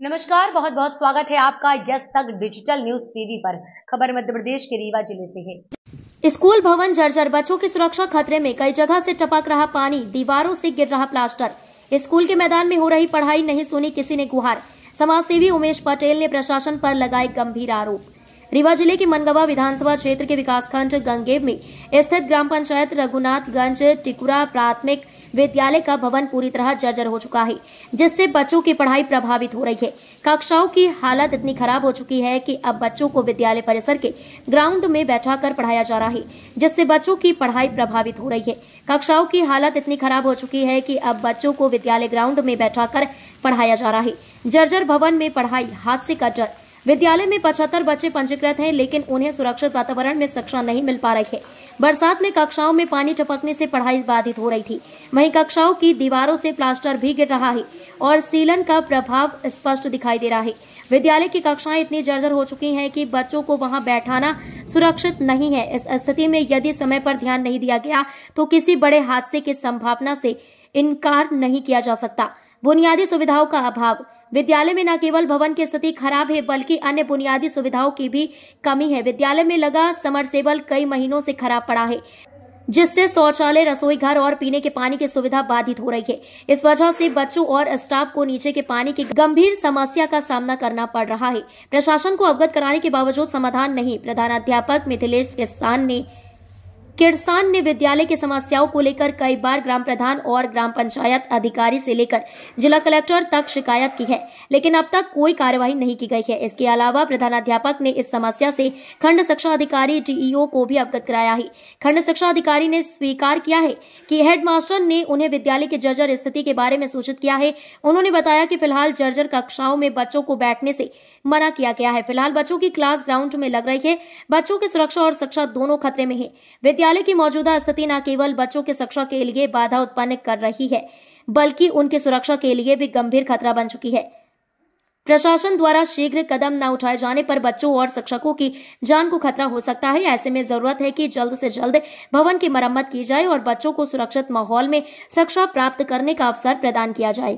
नमस्कार, बहुत बहुत स्वागत है आपका यस तक डिजिटल न्यूज टीवी पर। खबर मध्य प्रदेश के रीवा जिले से है। स्कूल भवन जर्जर, बच्चों की सुरक्षा खतरे में, कई जगह से टपक रहा पानी, दीवारों से गिर रहा प्लास्टर। स्कूल के मैदान में हो रही पढ़ाई, नहीं सुनी किसी ने गुहार। समाजसेवी उमेश पटेल ने प्रशासन पर लगाए गंभीर आरोप। रीवा जिले के मनगवा विधानसभा क्षेत्र के विकासखंड गंगेव में स्थित ग्राम पंचायत रघुनाथगंज टिकुरा प्राथमिक विद्यालय का भवन पूरी तरह जर्जर हो चुका है, जिससे बच्चों की पढ़ाई प्रभावित हो रही है। कक्षाओं की हालत इतनी खराब हो चुकी है कि अब बच्चों को विद्यालय परिसर के ग्राउंड में बैठाकर पढ़ाया जा रहा है, जिससे बच्चों की पढ़ाई प्रभावित हो रही है। कक्षाओं की हालत इतनी खराब हो चुकी है कि अब बच्चों को विद्यालय ग्राउंड में बैठाकर पढ़ाया जा रहा है। जर्जर भवन में पढ़ाई, हादसे का डर। विद्यालय में 75 बच्चे पंजीकृत हैं, लेकिन उन्हें सुरक्षित वातावरण में शिक्षा नहीं मिल पा रही है। बरसात में कक्षाओं में पानी टपकने से पढ़ाई बाधित हो रही थी। वहीं कक्षाओं की दीवारों से प्लास्टर भी गिर रहा है और सीलन का प्रभाव स्पष्ट दिखाई दे रहा है। विद्यालय की कक्षाएं इतनी जर्जर हो चुकी हैं कि बच्चों को वहां बैठाना सुरक्षित नहीं है। इस स्थिति में यदि समय पर ध्यान नहीं दिया गया तो किसी बड़े हादसे की संभावना से इनकार नहीं किया जा सकता। बुनियादी सुविधाओं का अभाव। विद्यालय में न केवल भवन की स्थिति खराब है, बल्कि अन्य बुनियादी सुविधाओं की भी कमी है। विद्यालय में लगा समरसेबल कई महीनों से खराब पड़ा है, जिससे शौचालय, रसोई घर और पीने के पानी की सुविधा बाधित हो रही है। इस वजह से बच्चों और स्टाफ को नीचे के पानी की गंभीर समस्या का सामना करना पड़ रहा है। प्रशासन को अवगत कराने के बावजूद समाधान नहीं। प्रधानाध्यापक मिथिलेश किरसान ने विद्यालय की समस्याओं को लेकर कई बार ग्राम प्रधान और ग्राम पंचायत अधिकारी से लेकर जिला कलेक्टर तक शिकायत की है, लेकिन अब तक कोई कार्यवाही नहीं की गई है। इसके अलावा प्रधानाध्यापक ने इस समस्या से खंड शिक्षा अधिकारी डीईओ को भी अवगत कराया है। खंड शिक्षा अधिकारी ने स्वीकार किया है कि हेडमास्टर ने उन्हें विद्यालय की जर्जर स्थिति के बारे में सूचित किया है। उन्होंने बताया कि फिलहाल जर्जर कक्षाओं में बच्चों को बैठने से मना किया गया है। फिलहाल बच्चों की क्लास ग्राउंड में लग रही है। बच्चों की सुरक्षा और शिक्षा दोनों खतरे में है। विद्यालय की मौजूदा स्थिति न केवल बच्चों की शिक्षा के लिए बाधा उत्पन्न कर रही है, बल्कि उनकी सुरक्षा के लिए भी गंभीर खतरा बन चुकी है। प्रशासन द्वारा शीघ्र कदम न उठाए जाने पर बच्चों और शिक्षकों की जान को खतरा हो सकता है। ऐसे में जरूरत है कि जल्द से जल्द भवन की मरम्मत की जाए और बच्चों को सुरक्षित माहौल में शिक्षा प्राप्त करने का अवसर प्रदान किया जाए।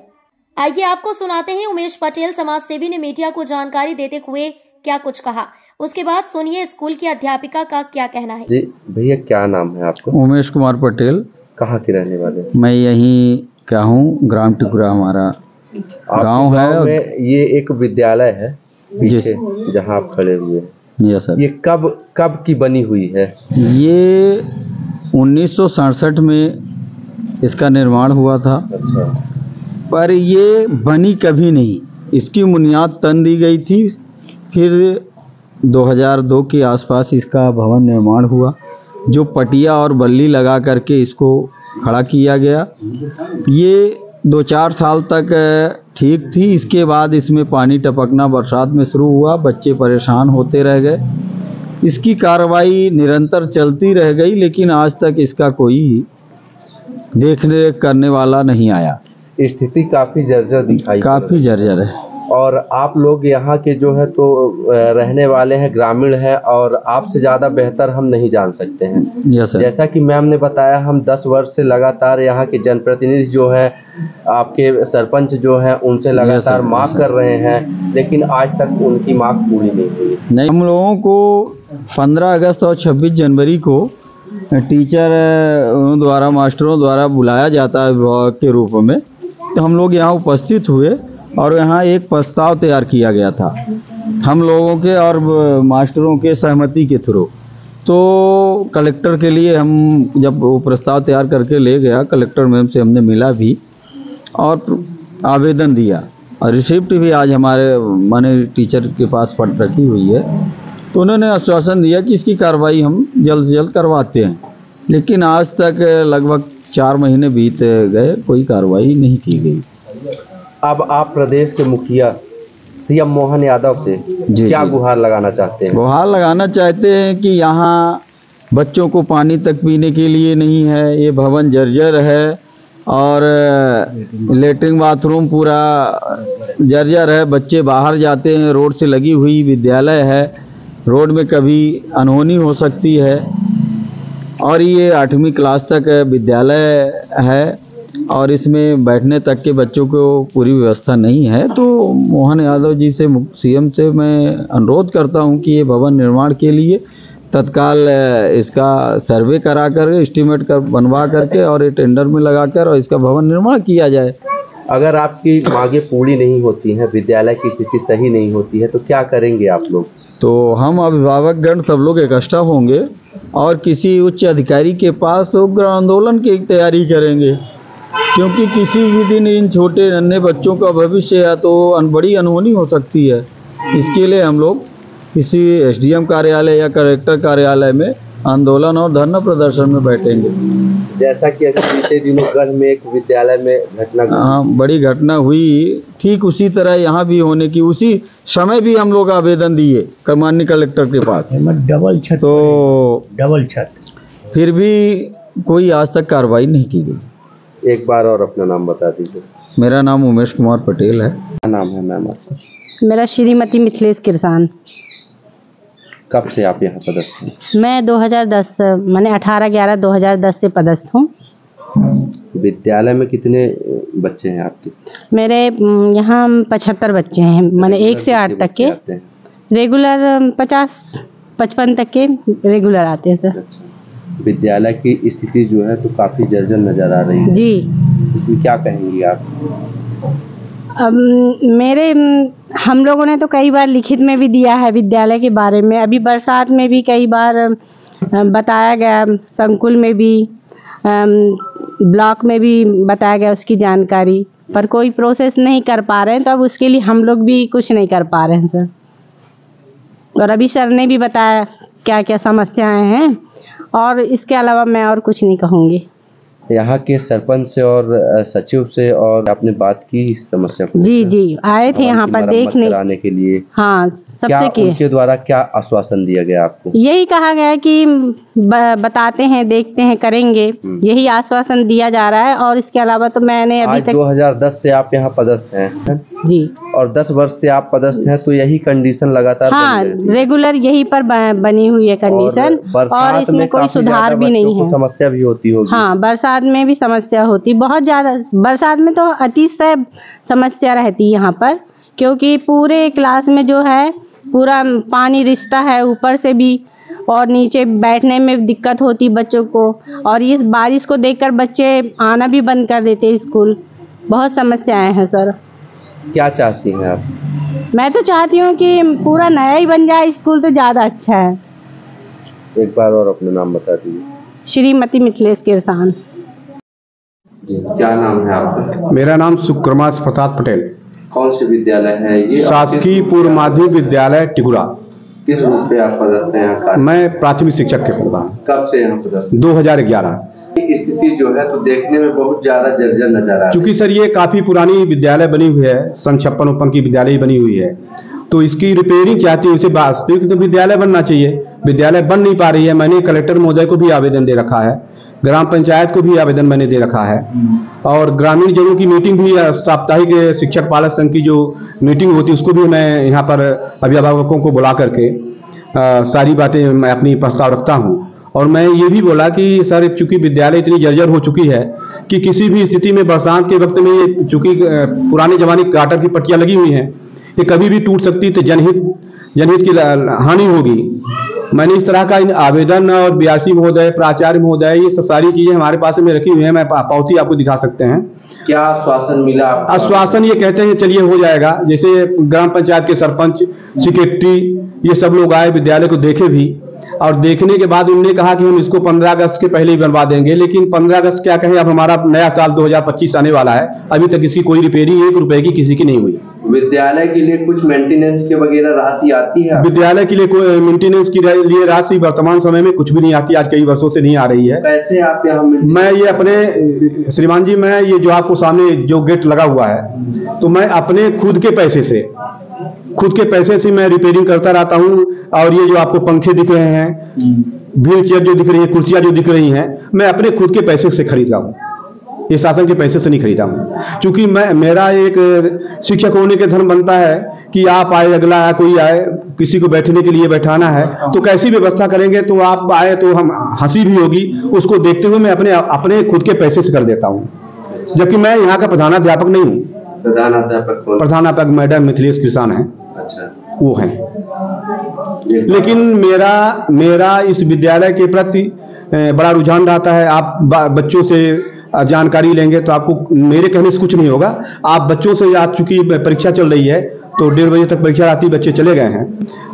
आइए आपको सुनाते हैं उमेश पटेल समाजसेवी ने मीडिया को जानकारी देते हुए क्या कुछ कहा। उसके बाद सुनिए स्कूल की अध्यापिका का क्या कहना है। जी भैया, क्या नाम है आपका? उमेश कुमार पटेल। कहाँ के रहने वाले? मैं यहीं का हूँ, ग्राम टिकुरा हमारा गांव है। में ये एक विद्यालय है पीछे जहाँ आप खड़े हुए हैं। Yes sir. ये कब की बनी हुई है? ये 1967 में इसका निर्माण हुआ था। अच्छा। पर ये बनी कभी नहीं। इसकी बुनियाद तन दी गई थी, फिर 2002 के आसपास इसका भवन निर्माण हुआ, जो पटिया और बल्ली लगा करके इसको खड़ा किया गया। ये 2-4 साल तक ठीक थी। इसके बाद इसमें पानी टपकना बरसात में शुरू हुआ, बच्चे परेशान होते रह गए। इसकी कार्रवाई निरंतर चलती रह गई, लेकिन आज तक इसका कोई देखरेख करने वाला नहीं आया। स्थिति काफी जर्जर दिखाई, काफी जर्जर है। और आप लोग यहाँ के जो है तो रहने वाले हैं, ग्रामीण हैं, और आपसे ज़्यादा बेहतर हम नहीं जान सकते हैं। Yes sir. जैसा कि मैम ने बताया, हम 10 वर्ष से लगातार यहाँ के जनप्रतिनिधि जो है, आपके सरपंच जो है, उनसे लगातार मांग कर रहे हैं, लेकिन आज तक उनकी मांग पूरी नहीं हुई। नहीं, हम लोगों को 15 अगस्त और 26 जनवरी को टीचर द्वारा, मास्टरों द्वारा बुलाया जाता है विभाग के रूप में। तो हम लोग यहाँ उपस्थित हुए और यहाँ एक प्रस्ताव तैयार किया गया था हम लोगों के और मास्टरों के सहमति के थ्रू। तो कलेक्टर के लिए हम जब वो प्रस्ताव तैयार करके ले गया, कलेक्टर मैम से हमने मिला भी और आवेदन दिया, और रिसिप्ट भी आज हमारे माने टीचर के पास पड़ रखी हुई है। तो उन्होंने आश्वासन दिया कि इसकी कार्रवाई हम जल्द से जल्द करवाते हैं, लेकिन आज तक लगभग 4 महीने बीत गए, कोई कार्रवाई नहीं की गई। अब आप प्रदेश के मुखिया सीएम मोहन यादव से क्या गुहार लगाना चाहते हैं? गुहार लगाना चाहते हैं कि यहाँ बच्चों को पानी तक पीने के लिए नहीं है, ये भवन जर्जर है, और लेटरिन बाथरूम पूरा जर्जर है। बच्चे बाहर जाते हैं, रोड से लगी हुई विद्यालय है, रोड में कभी अनहोनी हो सकती है, और ये 8वीं क्लास तक विद्यालय है। और इसमें बैठने तक के बच्चों को पूरी व्यवस्था नहीं है। तो मोहन यादव जी से, सीएम से मैं अनुरोध करता हूं कि ये भवन निर्माण के लिए तत्काल इसका सर्वे करा कर, एस्टीमेट कर बनवा करके और ये टेंडर में लगाकर और इसका भवन निर्माण किया जाए। अगर आपकी मांगे पूरी नहीं होती हैं, विद्यालय की स्थिति सही नहीं होती है, तो क्या करेंगे आप लोग? तो हम अभिभावकगण सब लोग इकट्ठा होंगे और किसी उच्च अधिकारी के पास उग्र आंदोलन की तैयारी करेंगे, क्योंकि किसी भी दिन इन छोटे नन्हे बच्चों का भविष्य या तो बड़ी अनहोनी हो सकती है। इसके लिए हम लोग किसी एसडीएम कार्यालय या कलेक्टर कार्यालय में आंदोलन और धरना प्रदर्शन में बैठेंगे। जैसा कि अगर बीते दिनों गढ़ में एक विद्यालय में घटना, हाँ, बड़ी घटना हुई, ठीक उसी तरह यहाँ भी होने की, उसी समय भी हम लोग आवेदन दिए माननीय कलेक्टर के पास, डबल छत, तो डबल छत, फिर भी कोई आज तक कार्रवाई नहीं की गई। एक बार और अपना नाम बता दीजिए। मेरा नाम उमेश कुमार पटेल है। क्या नाम है मैम आपका? मेरा श्रीमती मिथिलेश किरसान। कब से आप यहाँ पदस्थ हैं? मैं 2010 मैंने 18/11/2010 से पदस्थ हूँ। विद्यालय में कितने बच्चे हैं आपके? मेरे यहाँ 75 बच्चे हैं, मैंने 1 से 8 तक के। रेगुलर 50-55 तक के रेगुलर आते हैं सर। विद्यालय की स्थिति जो है तो काफ़ी जर्जर नज़र आ रही है जी। इसमें क्या कहेंगी आप? अब हम लोगों ने तो कई बार लिखित में भी दिया है विद्यालय के बारे में। अभी बरसात में भी कई बार बताया गया, संकुल में भी, ब्लॉक में भी बताया गया उसकी जानकारी, पर कोई प्रोसेस नहीं कर पा रहे हैं। तो अब उसके लिए हम लोग भी कुछ नहीं कर पा रहे हैं सर। और अभी सर ने भी बताया क्या क्या समस्याएं हैं, और इसके अलावा मैं और कुछ नहीं कहूँगी। यहाँ के सरपंच से और सचिव से और आपने बात की इस समस्या को? जी आए थे यहाँ पर देखने कराने के लिए। हाँ, सबसे किए। उनके द्वारा क्या आश्वासन दिया गया आपको? यही कहा गया कि बताते हैं, देखते हैं, करेंगे, यही आश्वासन दिया जा रहा है। और इसके अलावा तो मैंने अभी तक 2010 से आप यहाँ पदस्थ हैं जी, और 10 वर्ष से आप पदस्थ हैं, तो यही कंडीशन लगातार हाँ रेगुलर यही पर बनी हुई है कंडीशन, और इसमें कोई सुधार भी नहीं है। समस्या भी होती होगी। हाँ, बरसात में भी समस्या होती, बहुत ज़्यादा। बरसात में तो अतिशय समस्या रहती है यहाँ पर, क्योंकि पूरे क्लास में जो है पूरा पानी रिश्ता है ऊपर से भी, और नीचे बैठने में दिक्कत होती बच्चों को। और इस बारिश को देखकर बच्चे आना भी बंद कर देते स्कूल। बहुत समस्याएं हैं सर। क्या चाहती हैं आप? मैं तो चाहती हूँ कि पूरा नया ही बन जाए स्कूल, तो ज़्यादा अच्छा है। एक बार और अपना नाम बता दीजिए। श्रीमती मिथिलेश किरसान। जी, क्या नाम है आपका? मेरा नाम सुक्रमास प्रसाद पटेल। कौन से विद्यालय है ये? शासकीय पूर्व माध्यमिक विद्यालय टिकुरा। किस रूप में आप पदस्थ हैं यहाँ का? मैं प्राथमिक शिक्षक के पद पर। कब से यहाँ पदस्थ? 2011। स्थिति जो है तो देखने में बहुत ज्यादा जर्जर नजर आ रही है। क्योंकि सर ये काफी पुरानी विद्यालय बनी हुई है, सन 56-59 की विद्यालय बनी हुई है, तो इसकी रिपेयरिंग चाहती है। उसे वास्तविक तो विद्यालय बनना चाहिए, विद्यालय बन नहीं पा रही है। मैंने कलेक्टर महोदय को भी आवेदन दे रखा है, ग्राम पंचायत को भी आवेदन मैंने दे रखा है, और ग्रामीण जनों की मीटिंग भी, साप्ताहिक शिक्षक पालक संघ की जो मीटिंग होती है उसको भी मैं यहाँ पर अभिभावकों को बुला करके सारी बातें मैं अपनी प्रस्ताव रखता हूँ। और मैं ये भी बोला कि सर चूंकि विद्यालय इतनी जर्जर हो चुकी है कि किसी भी स्थिति में बरसात के वक्त में ये चूंकि पुराने जमाने की गाटर की पट्टियाँ लगी हुई हैं, ये कभी भी टूट सकती, तो जनहित की हानि होगी। मैंने इस तरह का आवेदन और बीआरसी महोदय, प्राचार्य महोदय, ये सब सारी चीजें हमारे पास में रखी हुई हैं। मैं पावती आपको दिखा सकते हैं। क्या आश्वासन मिला आपको? आश्वासन ये कहते हैं चलिए हो जाएगा। जैसे ग्राम पंचायत के सरपंच, सेक्रेटरी, ये सब लोग आए, विद्यालय को देखे भी, और देखने के बाद उन्होंने कहा कि हम इसको 15 अगस्त के पहले ही बनवा देंगे। लेकिन 15 अगस्त क्या कहें, अब हमारा नया साल 2025 आने वाला है, अभी तक इसकी कोई रिपेयरिंग 1 रुपए की किसी की नहीं हुई। विद्यालय के लिए कुछ मेंटेनेंस के वगैरह राशि आती है? विद्यालय के लिए कोई मेंटेनेंस की लिए राशि वर्तमान समय में कुछ भी नहीं आती, आज कई वर्षों से नहीं आ रही है। कैसे आप यहाँ? मैं ये अपने श्रीमान जी, मैं ये जो आपको सामने जो गेट लगा हुआ है, तो मैं अपने खुद के पैसे से मैं रिपेयरिंग करता रहता हूँ। और ये जो आपको पंखे दिख रहे हैं, व्हील चेयर जो दिख रही है, कुर्सियाँ जो दिख रही हैं, मैं अपने खुद के पैसे से खरीदा हूँ, ये शासन के पैसे से नहीं खरीदा हूँ। क्योंकि मेरा एक शिक्षक होने के धर्म बनता है कि आप आए, अगला आए, कोई आए, किसी को बैठने के लिए बैठाना है तो कैसी व्यवस्था करेंगे, तो आप आए तो हम हंसी भी होगी, उसको देखते हुए मैं अपने खुद के पैसे से कर देता हूँ। जबकि मैं यहाँ का प्रधानाध्यापक नहीं हूँ। प्रधानाध्यापक मैडम मिथिलेश किसान है। अच्छा, वो है। लेकिन मेरा इस विद्यालय के प्रति बड़ा रुझान रहता है। आप बच्चों से जानकारी लेंगे तो आपको मेरे कहने से कुछ नहीं होगा। आप बच्चों से, आज चूंकि परीक्षा चल रही है तो 1:30 बजे तक परीक्षा आती, बच्चे चले गए हैं।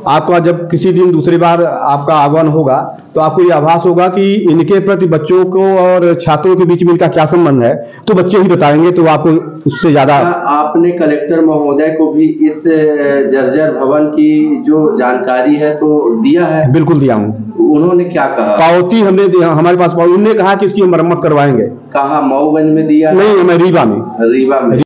आपका जब किसी दिन दूसरी बार आपका आगमन होगा तो आपको ये आभास होगा कि इनके प्रति बच्चों को और छात्रों के बीच में इनका क्या संबंध है, तो बच्चे ही बताएंगे। तो आपको उससे ज्यादा। आपने कलेक्टर महोदय को भी इस जर्जर भवन की जो जानकारी है तो दिया है? बिल्कुल दिया हूँ। उन्होंने क्या कहा? पावती हमने हमारे पास, उन्होंने कहा कि इसकी मरम्मत करवाएंगे। कहाँ, मऊगंज में दिया? नहीं, मैं रीवा में।